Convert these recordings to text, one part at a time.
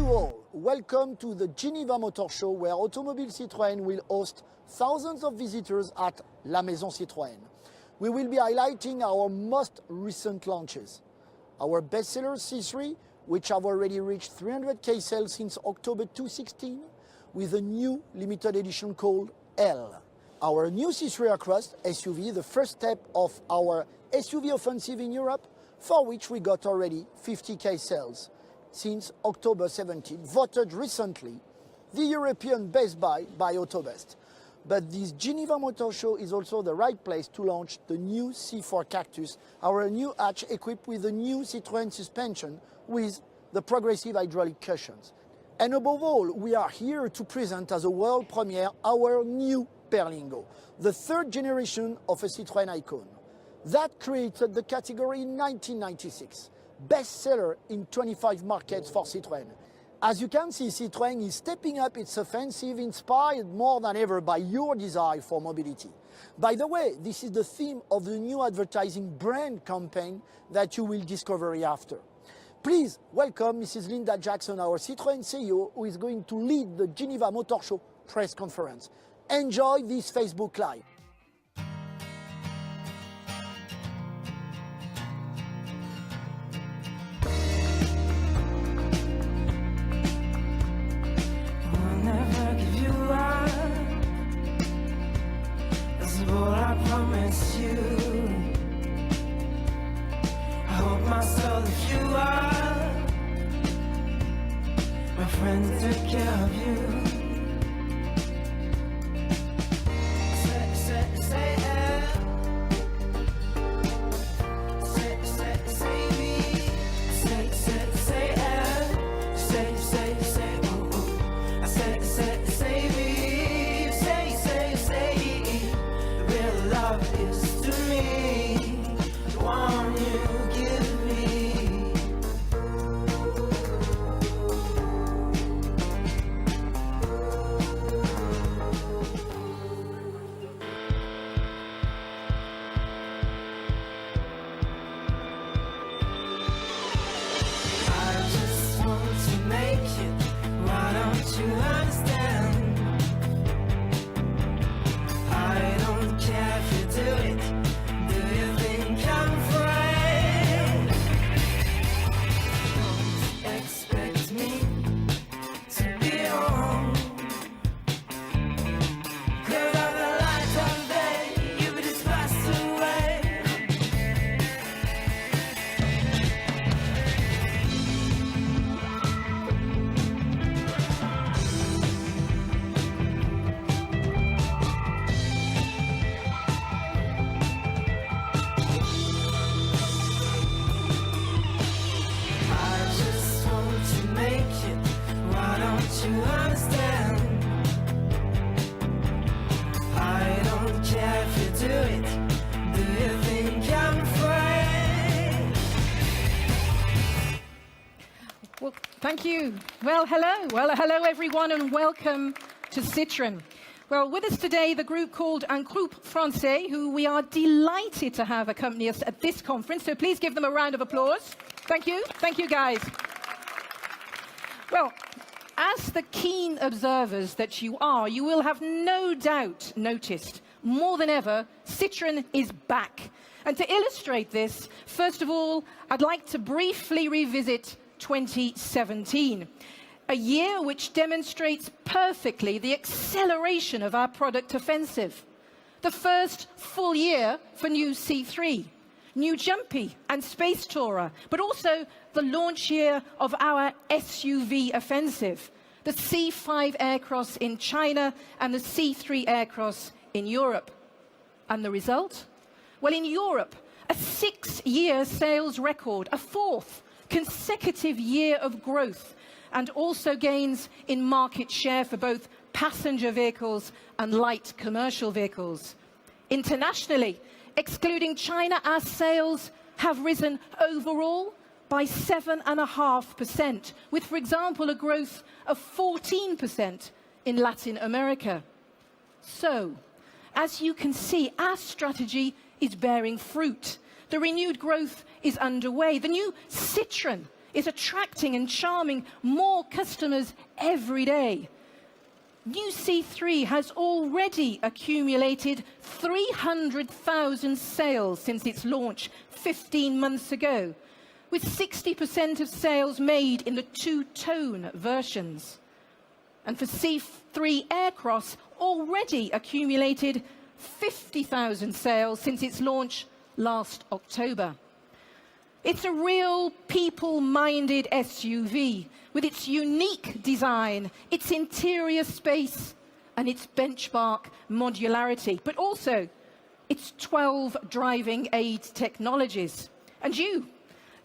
you all. Welcome to the Geneva Motor Show, where Automobile Citroën will host thousands of visitors at La Maison Citroën. We will be highlighting our most recent launches. Our bestseller C3, which have already reached 300k sales since October 2016, with a new limited edition called ELLE. Our new C3 Aircross SUV, the first step of our SUV offensive in Europe, for which we got already 50k sales since October 17, voted recently the European Best Buy by Autobest. But this Geneva Motor Show is also the right place to launch the new C4 Cactus, our new hatch equipped with the new Citroën suspension with the progressive hydraulic cushions. And above all, we are here to present as a world premiere our new Berlingo, the third generation of a Citroën icon. That created the category in 1996, bestseller in 25 markets for Citroën. As you can see, Citroën is stepping up its offensive, inspired more than ever by your desire for mobility. By the way, this is the theme of the new advertising brand campaign that you will discover after. Please welcome Mrs. Linda Jackson, our Citroën CEO, who is going to lead the Geneva Motor Show press conference. Enjoy this Facebook Live. Friends take care of you. Say me. Say ooh. I say me. Say. Real love is to me the one you give me. Well, thank you. Well, hello everyone, and welcome to Citroën. Well, with us today, the group called Un Groupe Français, who we are delighted to have accompany us at this conference. So please give them a round of applause. Thank you, guys. Well, as the keen observers that you are, you will have no doubt noticed, more than ever, Citroën is back. And to illustrate this, first of all, I'd like to briefly revisit 2017, a year which demonstrates perfectly the acceleration of our product offensive. The first full year for new C3, new Jumpy and Space Tourer, but also the launch year of our SUV offensive, the C5 Aircross in China and the C3 Aircross in Europe. And the result? Well, in Europe, a 6-year sales record, a fourth consecutive year of growth, and also gains in market share for both passenger vehicles and light commercial vehicles. Internationally, excluding China, our sales have risen overall by 7.5%, with, for example, a growth of 14% in Latin America. So, as you can see, our strategy is bearing fruit. The renewed growth is underway. The new Citroën is attracting and charming more customers every day. New C3 has already accumulated 300,000 sales since its launch 15 months ago, with 60% of sales made in the two-tone versions. And for C3 Aircross, already accumulated 50,000 sales since its launch last October. It's a real people-minded SUV with its unique design, its interior space, and its benchmark modularity, but also its 12 driving aid technologies. And you,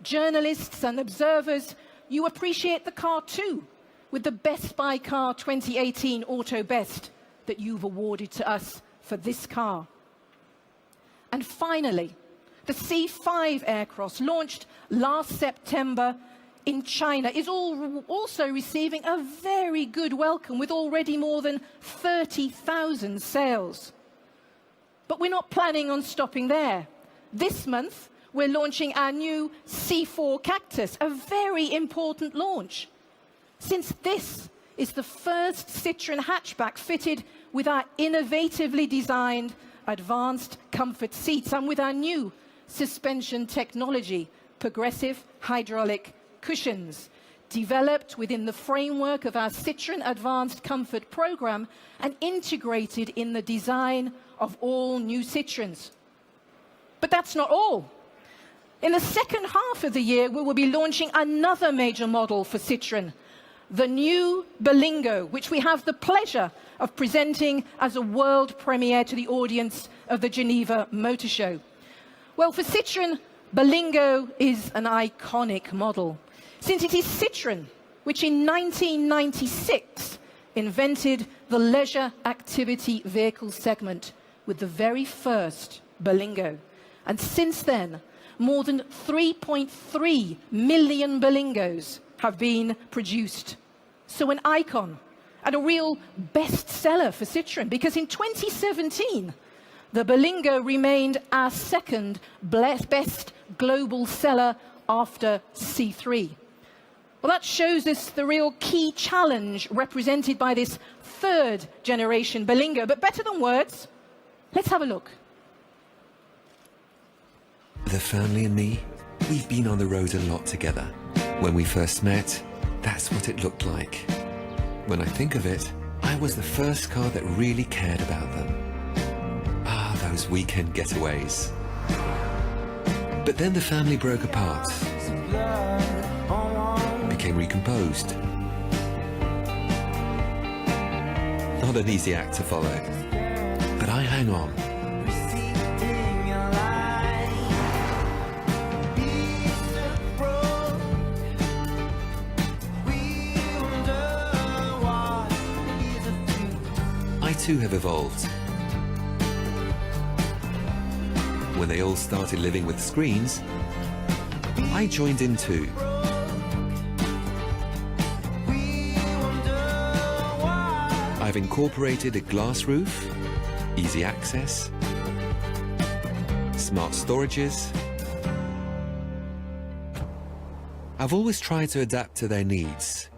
journalists and observers, you appreciate the car too, with the Best Buy Car 2018 Auto Best that you've awarded to us for this car. And finally, the C5 Aircross, launched last September in China, is also receiving a very good welcome with already more than 30,000 sales. But we're not planning on stopping there. This month, we're launching our new C4 Cactus, a very important launch, since this is the first Citroën hatchback fitted with our innovatively designed advanced comfort seats and with our new suspension technology, progressive hydraulic cushions, developed within the framework of our Citroën Advanced Comfort program and integrated in the design of all new Citroëns. But that's not all. In the second half of the year, we will be launching another major model for Citroën, the new Berlingo, which we have the pleasure of presenting as a world premiere to the audience of the Geneva Motor Show. Well, for Citroën, Berlingo is an iconic model, since it is Citroën which in 1996 invented the leisure activity vehicle segment with the very first Berlingo. And since then, more than 3.3 million Berlingos have been produced. So an icon and a real bestseller for Citroën, because in 2017, the Berlingo remained our second best global seller after C3. Well, that shows us the real key challenge represented by this third generation Berlingo. But better than words, let's have a look. The family and me, we've been on the road a lot together. When we first met, that's what it looked like. When I think of it, I was the first car that really cared about them. Ah, those weekend getaways. But then the family broke apart, became recomposed. Not an easy act to follow, but I hang on. I too have evolved. When they all started living with screens, I joined in too. I've incorporated a glass roof, easy access, smart storages. I've always tried to adapt to their needs.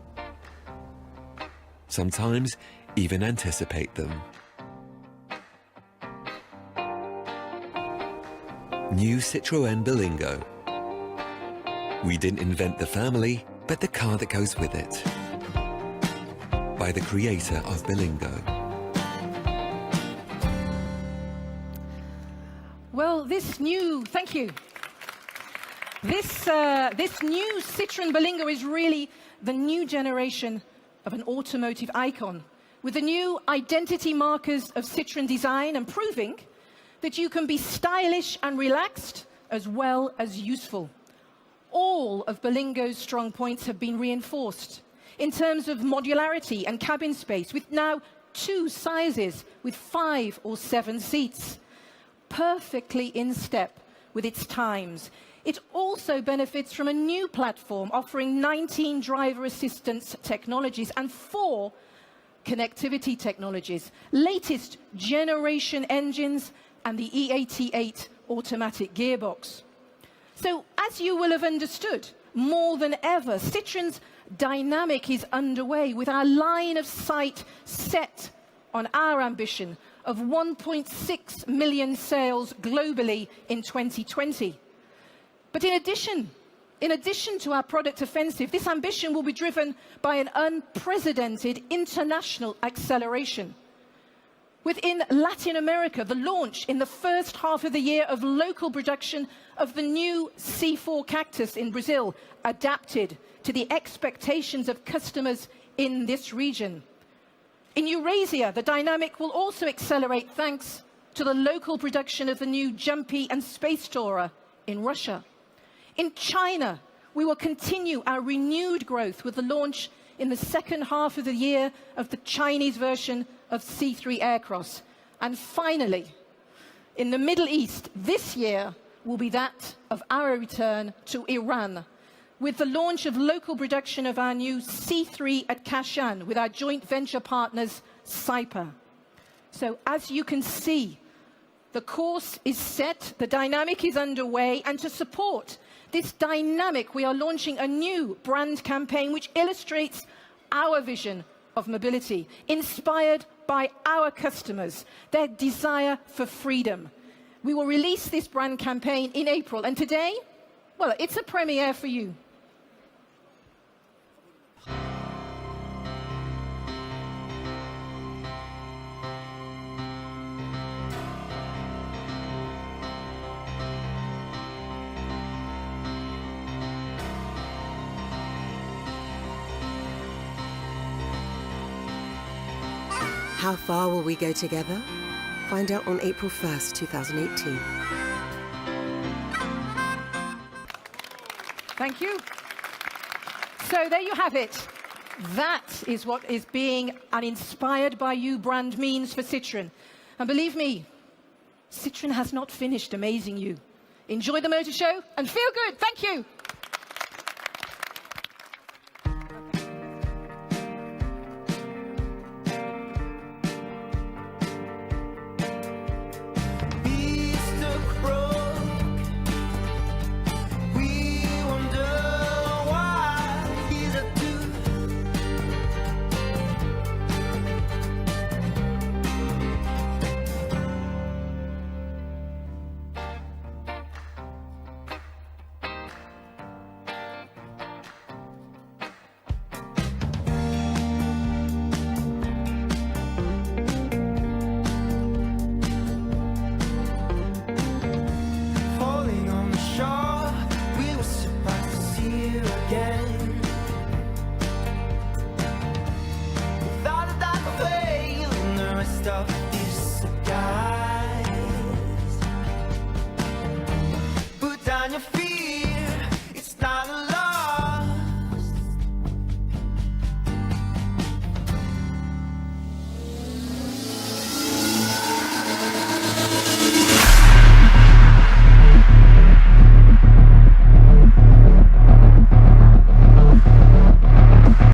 Sometimes even anticipate them. New Citroën Berlingo. We didn't invent the family, but the car that goes with it. By the creator of Berlingo. Well, thank you. This new Citroën Berlingo is really the new generation of an automotive icon, with the new identity markers of Citroën design and proving that you can be stylish and relaxed as well as useful. All of Berlingo's strong points have been reinforced in terms of modularity and cabin space, with now 2 sizes with 5 or 7 seats, perfectly in step with its times. It also benefits from a new platform offering 19 driver assistance technologies and 4 connectivity technologies, latest generation engines, and the E88 automatic gearbox. So, as you will have understood, more than ever, Citroën's dynamic is underway with our line of sight set on our ambition of 1.6 million sales globally in 2020. But in addition to our product offensive, this ambition will be driven by an unprecedented international acceleration. Within Latin America, the launch in the first half of the year of local production of the new C4 Cactus in Brazil, adapted to the expectations of customers in this region. In Eurasia, the dynamic will also accelerate thanks to the local production of the new Jumpy and Space Tourer in Russia. In China, we will continue our renewed growth with the launch in the second half of the year of the Chinese version of C3 Aircross. And finally, in the Middle East, this year will be that of our return to Iran, with the launch of local production of our new C3 at Kashan with our joint venture partners, Saipem. So as you can see, the course is set, the dynamic is underway, and to support this dynamic, we are launching a new brand campaign which illustrates our vision of mobility, inspired by our customers, their desire for freedom. We will release this brand campaign in April, and today, well, it's a premiere for you. How far will we go together? Find out on April 1st, 2018. Thank you. So there you have it. That is what is being an inspired by you brand means for Citroën. And believe me, Citroën has not finished amazing you. Enjoy the motor show and feel good. Thank you. Stuff